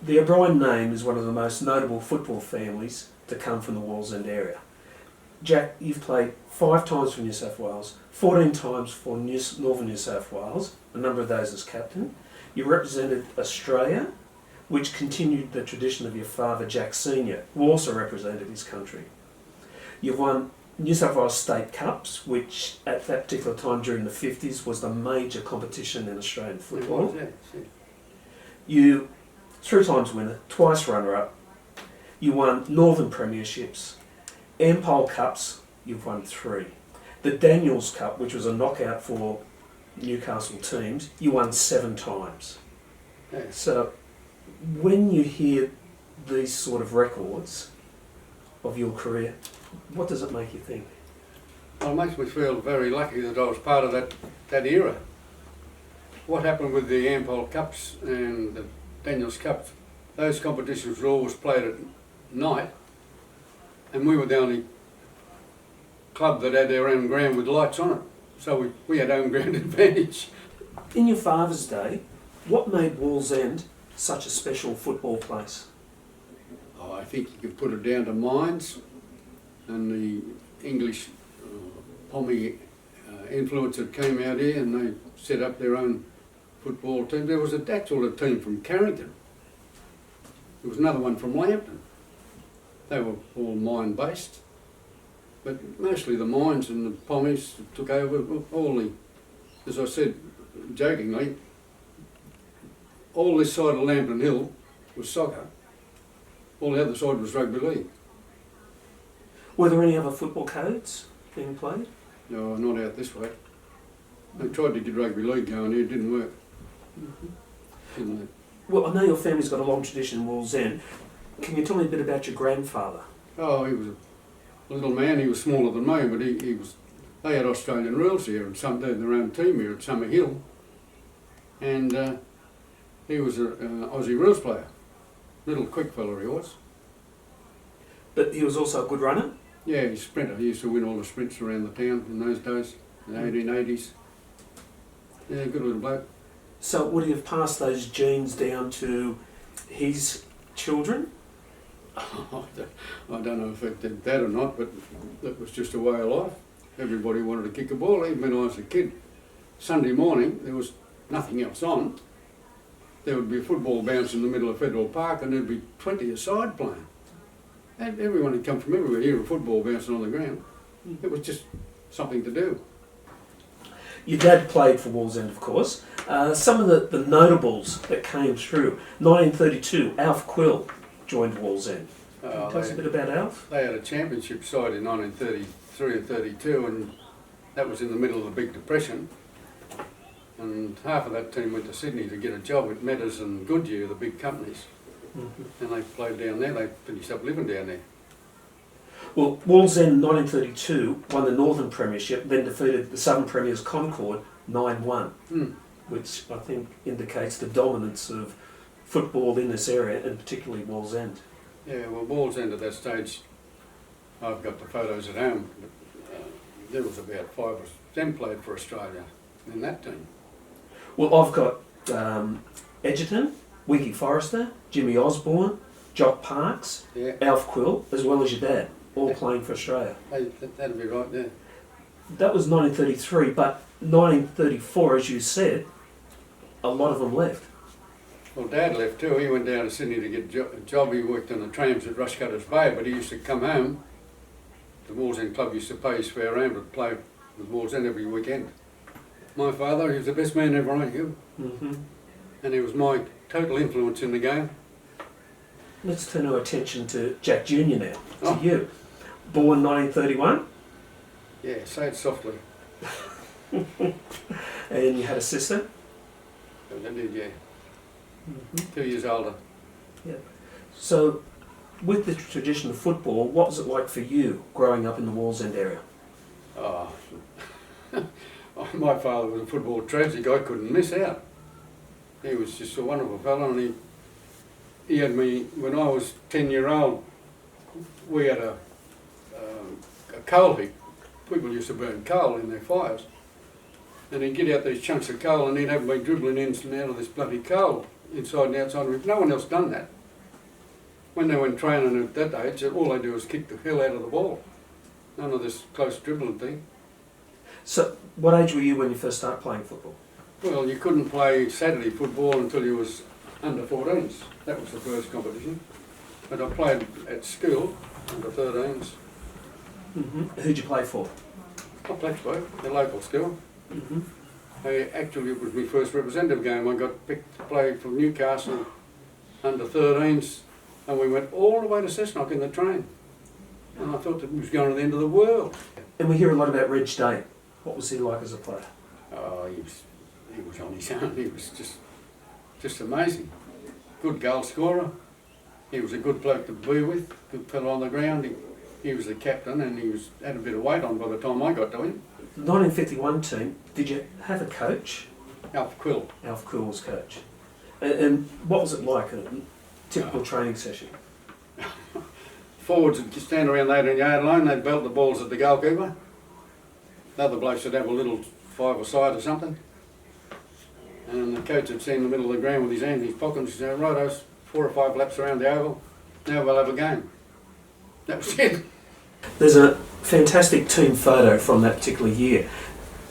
The O'Brien name is one of the most notable football families to come from the Wallsend area. Jack, you've played 5 times for New South Wales, 14 times for Northern New South Wales, a number of those as captain. You represented Australia, which continued the tradition of your father, Jack Senior, who also represented his country. You've won New South Wales State Cups, which at that particular time during the 50s was the major competition in Australian football. You 3 times winner, twice runner-up. You won Northern Premierships. Ampol Cups, you've won 3. The Daniels Cup, which was a knockout for Newcastle teams, you won 7 times. Yeah. So when you hear these sort of records of your career, what does it make you think? Well, it makes me feel very lucky that I was part of that era. What happened with the Ampol Cups and the Daniels Cups, those competitions were always played at night, and we were the only club that had their own ground with lights on it. So we had home ground advantage. In your father's day, what made Wallsend such a special football place? Oh, I think you could put it down to mines and the English Pommy influence that came out here, and they set up their own football team. There was actually a team from Carrington. There was another one from Lambton. They were all mine based, but mostly the mines and the Pommies took over. All the, as I said jokingly, all this side of Lambton Hill was soccer. All the other side was rugby league. Were there any other football codes being played? No, not out this way. They tried to get rugby league going here, it didn't work. Didn't they? Well, I know your family's got a long tradition in Wallsend. Can you tell me a bit about your grandfather? Oh, he was a little man. He was smaller than me, but he was. They had Australian rules here, and some had their own team here at Summer Hill. And he was an Aussie rules player. Little quick fella he was. But he was also a good runner? Yeah, he's a sprinter. He used to win all the sprints around the town in those days, in the 1880s. Yeah, good little bloke. So would he have passed those genes down to his children? I don't know if it did that or not, but that was just a way of life. Everybody wanted to kick a ball, even when I was a kid. Sunday morning, there was nothing else on. There would be a football bounce in the middle of Federal Park, and there'd be 20 aside playing. And everyone had come from everywhere, hear a football bouncing on the ground. It was just something to do. Your dad played for Wallsend, of course. Some of the notables that came through. 1932, Alf Quill joined Wallsend. Can you tell us a bit about Alf? They had a championship side in 1933 and 32, and that was in the middle of the Big Depression. And half of that team went to Sydney to get a job with Meadows and Goodyear, the big companies. And they played down there. They finished up living down there. Well, Wallsend in 1932 won the Northern Premiership, then defeated the Southern Premiers Concord 9-1, which I think indicates the dominance of football in this area, and particularly Wallsend. Yeah, well, Wallsend at that stage, I've got the photos at home, but there was about 5 of them played for Australia in that team. Well, I've got Edgerton, Winky Forrester, Jimmy Osborne, Jock Parks, Yeah. Alf Quill, as well as your dad, all playing for Australia. That'd be right, yeah. That was 1933, but 1934, as you said, a lot of them left. Well, Dad left too. He went down to Sydney to get a job. He worked on the trams at Rushcutters Bay, but he used to come home. The Wallsend club used to pay his fare home to play with Wallsend every weekend. My father, he was the best man ever I knew. And he was my total influence in the game. Let's turn our attention to Jack Jr. now, to you. Born 1931. Yeah, say it softly. And you had a sister? I did, yeah. 2 years older. Yeah. So, with the tradition of football, what was it like for you growing up in the Wallsend area? Oh, my father was a football tragic. I couldn't miss out. He was just a wonderful fellow, and he had me, when I was 10-year-old, we had a coal heap. People used to burn coal in their fires. And he'd get out these chunks of coal and he'd have me dribbling in and out of this bloody coal inside and outside of it. No one else done that. When they went training at that age, all they do is kick the hell out of the ball. None of this close dribbling thing. So, what age were you when you first started playing football? Well, you couldn't play Saturday football until you was under 14s. That was the first competition. But I played at school, under 13s. Who'd you play for? I played for both, the local school. Mm-hmm. Actually, it was my first representative game. I got picked to play for Newcastle under 13s, and we went all the way to Cessnock in the train. And I thought that we was going to the end of the world. And we hear a lot about Reg Day. What was he like as a player? Oh, he was on his own. He was just amazing. Good goal scorer. He was a good bloke to be with. Good fellow on the ground. He was the captain, and he had a bit of weight on by the time I got to him. The 1951 team, did you have a coach? Alf Quill. Alf Quill was coach. And what was it like, a typical training session? Forwards would stand around the 18-yard line, they'd belt the balls at the goalkeeper. The other blokes would have a little five-a-side or something. And the coach would stand in the middle of the ground with his hand in his pocket and say, rightos, 4 or 5 laps around the oval, now we'll have a game. That was it. There's a fantastic team photo from that particular year.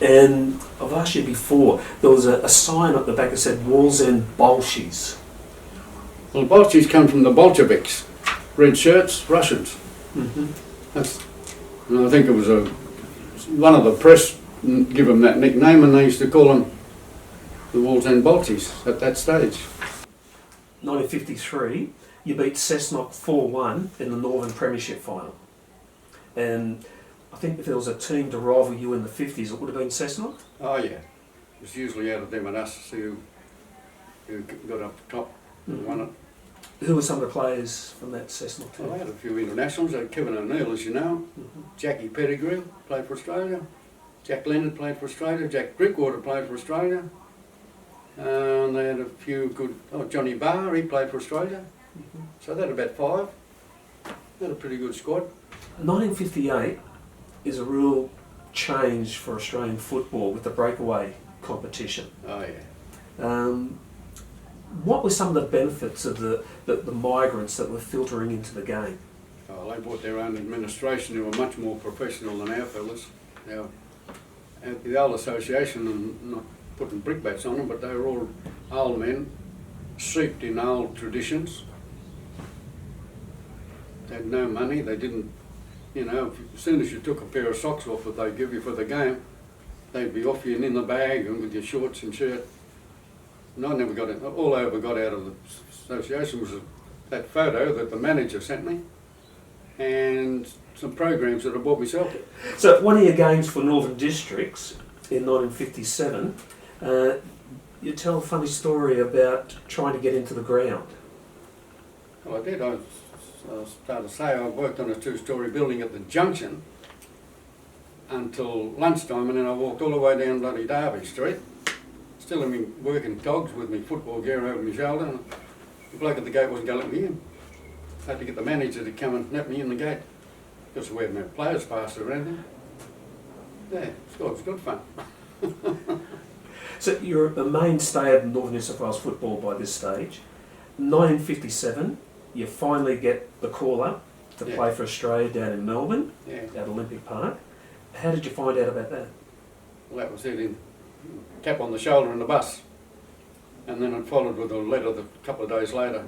And I've asked you before, there was a sign up the back that said Wallsend Bolshies. Well, the Bolshies come from the Bolsheviks. Red shirts, Russians. And I think it was one of the press give them that nickname, and they used to call them the Wallsend Bolshies at that stage. 1953, you beat Cessnock 4-1 in the Northern Premiership final. And I think if there was a team to rival you in the 50s, it would have been Cessnock? Oh yeah. It was usually out of them and us who got up the top and won it. Who were some of the players from that Cessnock team? Well, I had a few internationals. Kevin O'Neill, as you know. Jackie Pettigrew played for Australia. Jack Leonard played for Australia. Jack Drinkwater played for Australia. And they had a few good... Oh, Johnny Barr, he played for Australia. So they had about 5. They had a pretty good squad. 1958 is a real change for Australian football with the breakaway competition. Oh yeah. What were some of the benefits of the migrants that were filtering into the game? Oh, they brought their own administration who were much more professional than our fellas. Now, at the old association, and not putting brickbats on them, but they were all old men, steeped in old traditions. They had no money, they didn't, you know, as soon as you took a pair of socks off that they'd give you for the game, they'd be off you and in the bag and with your shorts and shirt. And I never got it. All I ever got out of the association was that photo that the manager sent me and some programs that I bought myself. So one of your games for Northern Districts in 1957, you tell a funny story about trying to get into the ground. Well, I did. I started to say I worked on a 2-storey building at the junction until lunchtime, and then I walked all the way down bloody Derby Street, still in my working togs with my football gear over my shoulder, and the bloke at the gate wasn't going to let me in. I had to get the manager to come and let me in the gate, because we hadn't had players pass or anything. Yeah, it was good fun. So you're a mainstay of Northern New South Wales football by this stage. 1957, you finally get the call up to play for Australia down in Melbourne, at Olympic Park. How did you find out about that? Well, that was it, in tap on the shoulder in the bus. And then it followed with a letter a couple of days later,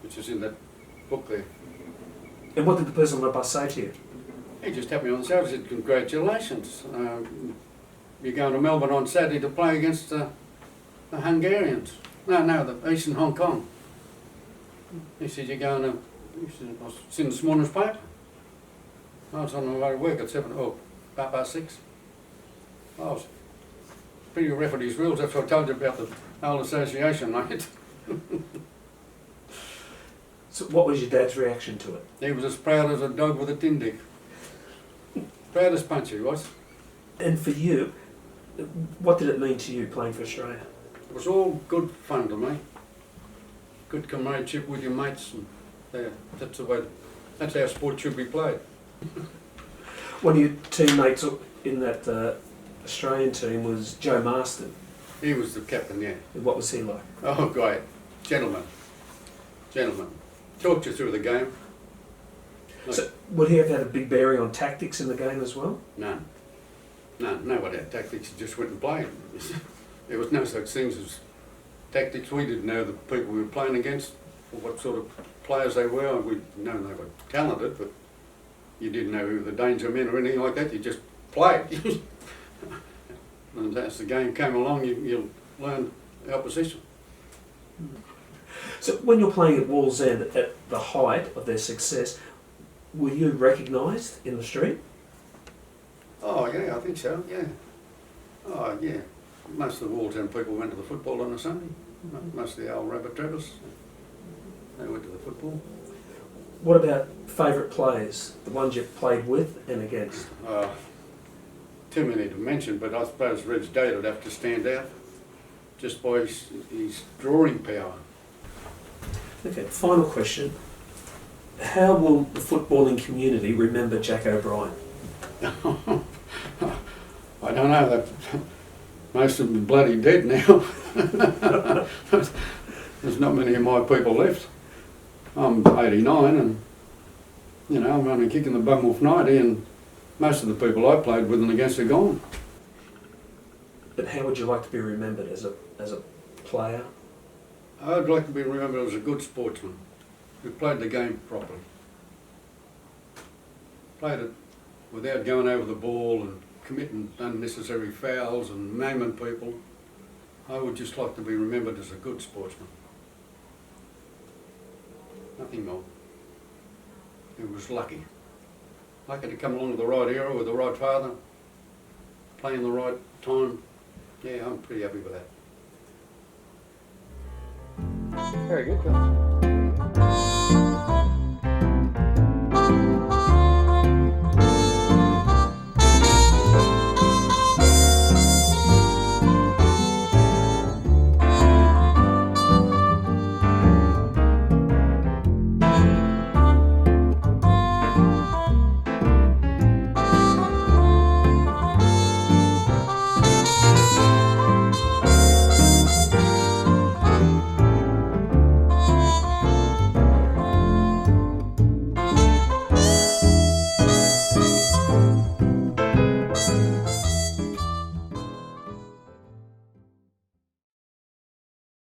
which is in that book there. And what did the person on the bus say to you? He just tapped me on the shoulder and said, congratulations. You're going to Melbourne on Saturday to play against the Hungarians. No, the Eastern Hong Kong. He said, you're going to... He said, it's in this morning's paper. I was on my way to work at 6:30. I was pretty rough at his rules. That's what I told you about the old association, mate. So what was your dad's reaction to it? He was as proud as a dog with a tin dick. Proud as punch he was. And for you, what did it mean to you playing for Australia? It was all good fun to me. Good comradeship with your mates, and that's the way. That's how sport should be played. One of your teammates in that Australian team was Joe Marston. He was the captain, yeah. What was he like? Oh, great. gentleman. Talked you through the game. So would he have had a big bearing on tactics in the game as well? None. Nobody had tactics, you just went and played. There was no such things as tactics. We didn't know the people we were playing against, or what sort of players they were. We'd known they were talented, but you didn't know who the danger men or anything like that. You just played. And as the game came along, you learned our position. So when you're playing at Wallsend at the height of their success, were you recognised in the street? Oh yeah, I think so, yeah. Oh yeah. Most of the Wallsend people went to the football on a Sunday. Most of the old rabbit trappers, they went to the football. What about favourite players, the ones you played with and against? Too many to mention, but I suppose Reg Date would have to stand out just by his drawing power. Okay, final question. How will the footballing community remember Jack O'Brien? I don't know, most of them are bloody dead now. There's not many of my people left. I'm 89 and, you know, I'm only kicking the bum off 90 and most of the people I played with and against are gone. But how would you like to be remembered as a player? I'd like to be remembered as a good sportsman who played the game properly. Played it without going over the ball and committing unnecessary fouls and maiming people. I would just like to be remembered as a good sportsman. Nothing more. Who was lucky. Lucky to come along with the right era, with the right father, playing the right time. Yeah, I'm pretty happy with that. Very good, Coach.